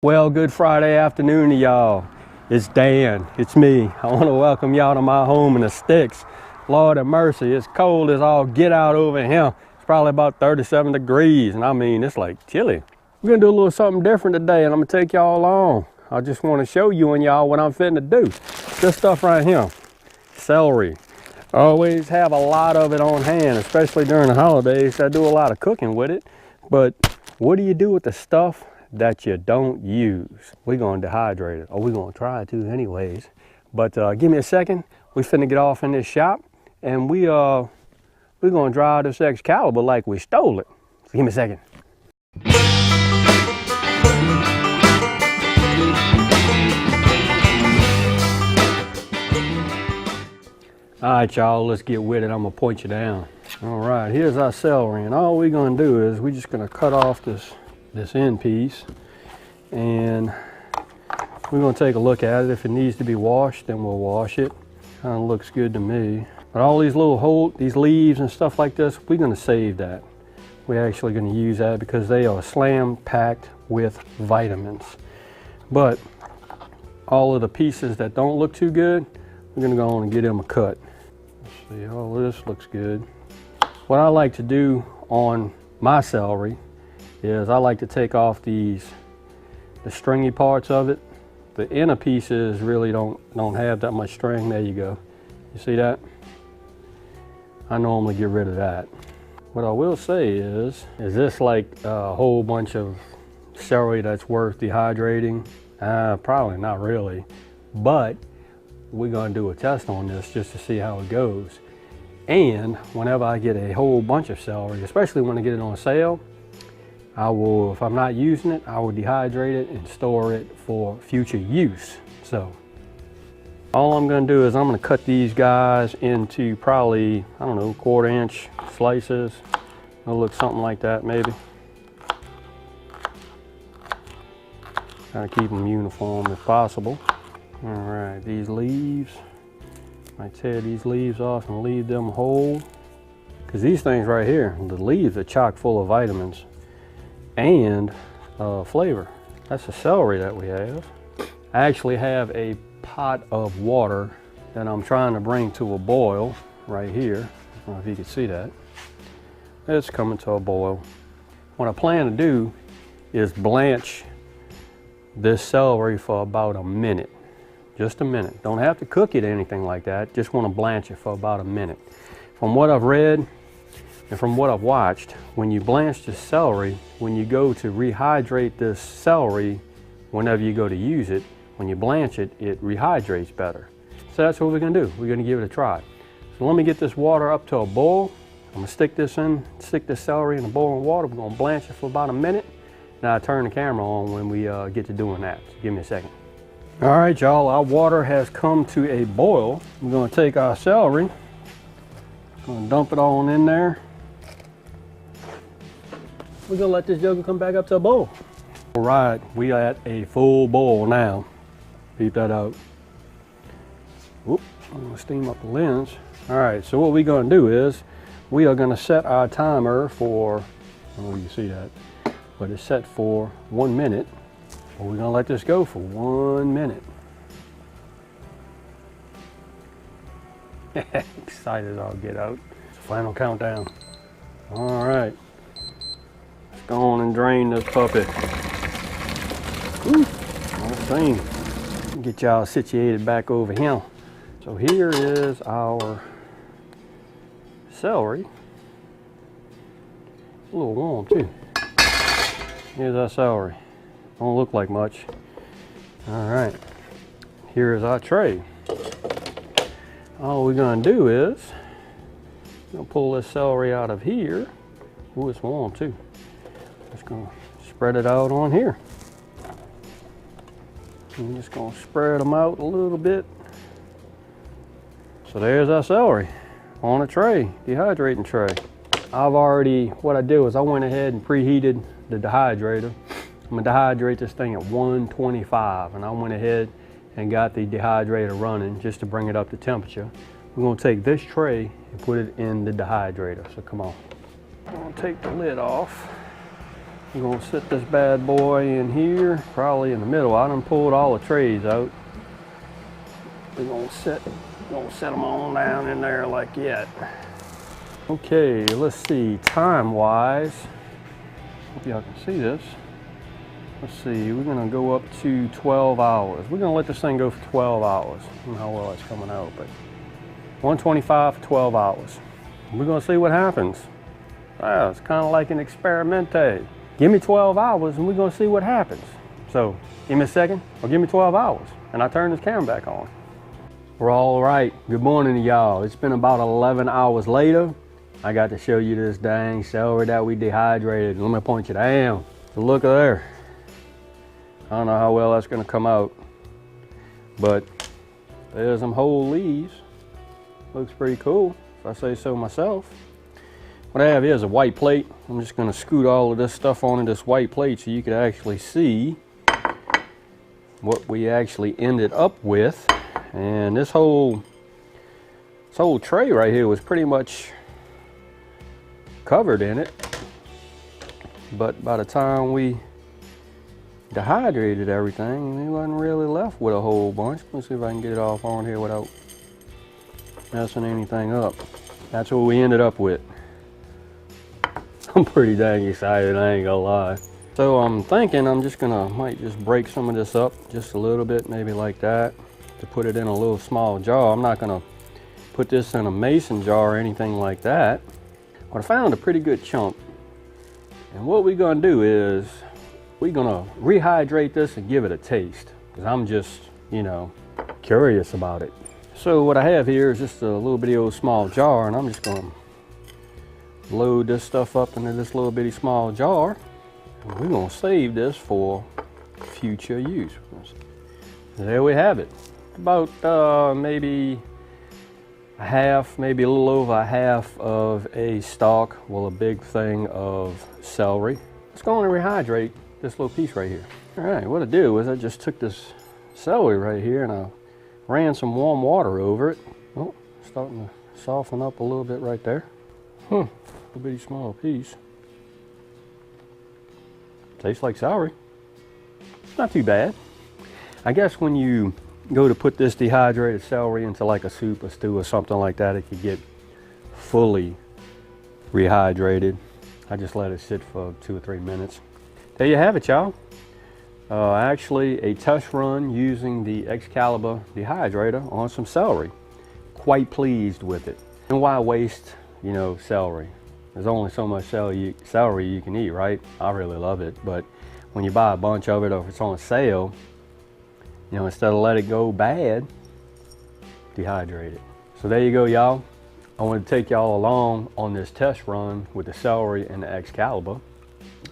Well, good Friday afternoon to y'all. It's Dan, it's me. I want to welcome y'all to my home in the sticks. Lord have mercy, it's cold as all get out over here. It's probably about 37 degrees, and I mean, it's like chilly. We're gonna do a little something different today, and I'm gonna take y'all along. I just want to show you and y'all what I'm fitting to do. This stuff right here, celery. I always have a lot of it on hand, especially during the holidays. I do a lot of cooking with it, but what do you do with the stuff that you don't use? We're gonna dehydrate it, or we're gonna try to anyways. But give me a second. We finna get off in this shop, and we're gonna drive this Excalibur like we stole it. So give me a second. All right, y'all, let's get with it. I'm gonna point you down. All right, here's our celery, and all we're gonna do is we're just gonna cut off this end piece, and we're gonna take a look at it. If it needs to be washed, then we'll wash it. Kind of looks good to me. But all these little these leaves and stuff like this, we're gonna save that. We're actually gonna use that because they are slam packed with vitamins. But all of the pieces that don't look too good, we're gonna go on and get them a cut. Let's see, all this looks good. What I like to do on my celery is I like to take off the stringy parts of it. The inner pieces really don't have that much string. There you go. You see that? I normally get rid of that. What I will say is this like a whole bunch of celery that's worth dehydrating? Probably not really, but we're gonna do a test on this just to see how it goes. And whenever I get a whole bunch of celery, especially when I get it on sale, I will, if I'm not using it, I will dehydrate it and store it for future use. So all I'm gonna do is I'm gonna cut these guys into probably, I don't know, 1/4 inch slices. It'll look something like that maybe. Try to keep them uniform if possible. All right, these leaves, I tear these leaves off and leave them whole. Because these things right here, the leaves are chock full of vitamins and flavor. That's the celery that we have. I actually have a pot of water that I'm trying to bring to a boil right here. I don't know if you can see that. It's coming to a boil. What I plan to do is blanch this celery for about a minute. Just a minute. Don't have to cook it or anything like that. Just want to blanch it for about a minute. From what I've read and from what I've watched, when you blanch the celery, when you go to rehydrate this celery, whenever you go to use it, when you blanch it, it rehydrates better. So that's what we're gonna do. We're gonna give it a try. So let me get this water up to a boil. I'm gonna stick this celery in a boiling water. We're gonna blanch it for about a minute. Now I turn the camera on when we get to doing that. So give me a second. All right, y'all, our water has come to a boil. We're gonna take our celery, gonna dump it all in there. We're gonna let this jugger come back up to a boil. All right, we at a full boil now. Peep that out. Whoop, I'm gonna steam up the lens. All right, so what we're gonna do is we are gonna set our timer for, I don't know if you can see that, but it's set for 1 minute. We're gonna let this go for 1 minute. Excited as I'll get out. It's the final countdown. All right. Let's go on and drain this puppy. Whew, all thing. Get y'all situated back over here. So here is our celery. A little warm too. Here's our celery. Don't look like much. All right, here is our tray. All we're gonna do is we're gonna pull this celery out of here. Ooh, it's warm too. Just gonna spread it out on here. I'm just gonna spread them out a little bit. So there's our celery on a tray, dehydrating tray. What I did was I went ahead and preheated the dehydrator. I'm gonna dehydrate this thing at 125, and I went ahead and got the dehydrator running just to bring it up to temperature. We're gonna take this tray and put it in the dehydrator, so come on. I'm gonna take the lid off. We're gonna set this bad boy in here, probably in the middle. I done pulled all the trays out. We're gonna set them on down in there like that. Okay, let's see, time-wise. Hope y'all can see this. Let's see, we're gonna go up to 12 hours. We're gonna let this thing go for 12 hours. I don't know how well it's coming out, but 125 for 12 hours. We're gonna see what happens. Wow, it's kind of like an experimente. Give me 12 hours and we're gonna see what happens. So, give me a second, or give me 12 hours, and I turn this camera back on. We're all right. Good morning to y'all. It's been about 11 hours later. I got to show you this dang celery that we dehydrated. Let me point you down. So look at there. I don't know how well that's gonna come out, but there's some whole leaves. Looks pretty cool, if I say so myself. What I have here is a white plate. I'm just gonna scoot all of this stuff onto this white plate so you can actually see what we actually ended up with. And this whole tray right here was pretty much covered in it. But by the time we dehydrated everything, we wasn't really left with a whole bunch. Let's see if I can get it off on here without messing anything up. That's what we ended up with. I'm pretty dang excited, I ain't gonna lie. So I'm thinking might just break some of this up just a little bit, maybe like that, to put it in a little small jar. I'm not gonna put this in a mason jar or anything like that. But I found a pretty good chunk. And what we're gonna do is we're gonna rehydrate this and give it a taste, because I'm just, you know, curious about it. So what I have here is just a little bitty old small jar, and I'm just gonna load this stuff up into this little bitty small jar. And we're gonna save this for future use. There we have it. About maybe a half, maybe a little over a half of a stalk, well, a big thing of celery. Let's go and rehydrate this little piece right here. All right, what I did was I just took this celery right here and I ran some warm water over it. Oh, starting to soften up a little bit right there. A bitty small piece. Tastes like celery. Not too bad. I guess when you go to put this dehydrated celery into like a soup or stew or something like that, it could get fully rehydrated. I just let it sit for 2 or 3 minutes. There you have it, y'all. Actually a test run using the Excalibur dehydrator on some celery. Quite pleased with it. And why waste, you know, celery? There's only so much celery you can eat, right? I really love it, but when you buy a bunch of it or if it's on sale, you know, instead of let it go bad, dehydrate it. So there you go, y'all. I want to take y'all along on this test run with the celery and the Excalibur.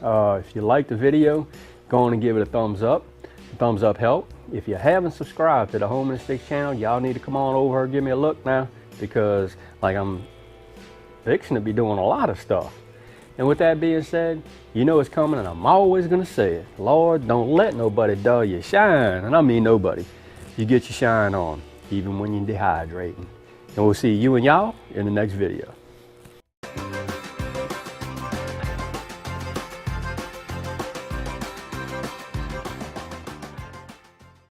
If you like the video, go on and give it a thumbs up. The thumbs up help. If you haven't subscribed to the Home and Sticks channel, y'all need to come on over and give me a look now, because like I'm fixing to be doing a lot of stuff. And with that being said, you know it's coming, and I'm always gonna say it. Lord, don't let nobody dull your shine. And I mean nobody. You get your shine on, even when you're dehydrating. And we'll see you and y'all in the next video.